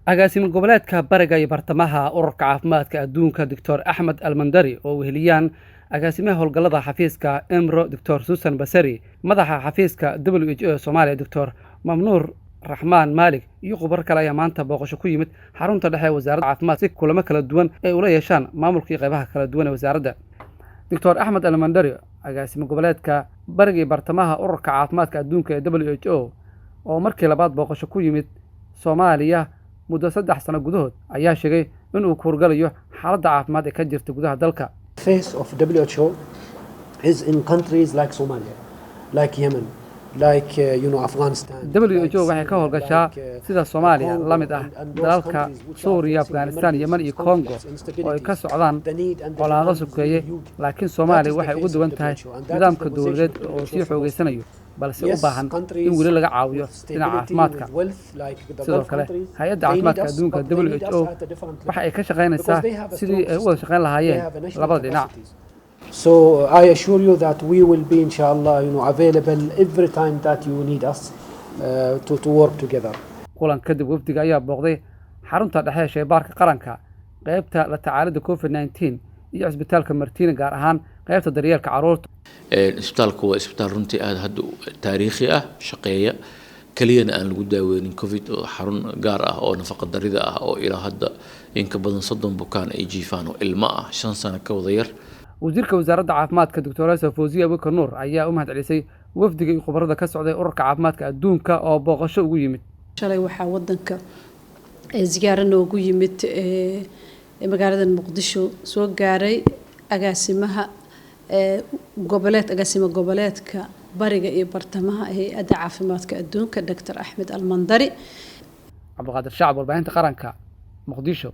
agaasimo goboleedka bariga iyo bartamaha ururka caafimaadka adduunka Dr. Ahmed Almandari oo weheliyaan agaasimaha howlgallada xafiiska Emro Dr. Susan Basari madaxa xafiiska WHO Soomaaliya Dr. Mamnuur Rahmaan Malik iyo khubar kale ayaa maanta booqasho ku yimid xarunta dhexe wasaaradda caafimaadka si kulamo kala duwan ay ula yeeshaan maamulka iyo qaybaha kala duwan ee wasaaradda. Dr. Ahmed Almandari agaasimo goboleedka bariga iyo bartamaha ururka caafimaadka adduunka ee WHO oo markii labaad booqasho ku yimid Soomaaliya muddo 3 sano gudahood ayaa sheegay in uu ku horgalayo xaaladda caafimaad ee ka jirta gudaha dalka. Face of WHO is in countries like Somalia, like Yemen, like Afghanistan. WHO waxay ka howlgashaa sida Soomaaliya la mid ah dalalka Suuriya, Afghanistan, Yemen iyo Congo oo ay ka socdaan colaado sokeeye, laakiin Soomaaliya waxay ugu duwan tahay nidaamka dawladeed oo sii xoogeysanayo balse u baahan in weli laga caawiyo dhinaca caafimaadka. Sidoo kale hay'adda caafimaadka adduunka WHO waxa ay ka shaqaynaysaa sidii ay u wada shaqayn lahaayeen labada dhinac. So I assure you that we will be inshallah available every time that you need us to work together. Kulan kadib wafdiga ayaa booqday xarunta dhexe ee shaybaarka qaranka, qaybta la tacaalida COVID-19 iyo isbitaalka Martina gaar ahaan qaybta daryeelka carruurta. Isbitaalku waa isbitaal runtii aad hadda taariikhi ah, shaqeeya kaliyana aan lagu daaweynin covid oo xarun gaar ah oo nafaqa darida ah oo ilaa hadda in ka badan 30 bukaan ay jiifaan oo ilmo ah 5 sano ka wada yar. wasiirka wasaaradda caafimaadka Dr. Fawziya Abubakar Nuur ayaa u mahadcelisay wafdiga iyo khubarada ka socday ururka caafimaadka adduunka oo booqasho ugu yimid. Shalay waxaa wadanka ziyaarano ugu yimid magaalada Muqdisho soo gaaray agaasimaha agaasimo goboleedka bariga iyo bartamaha hay'adda caafimaadka adduunka Dr. Ahmed Almandari. Cabdiqaadir Shacab warbaahinta qaranka Muqdisho.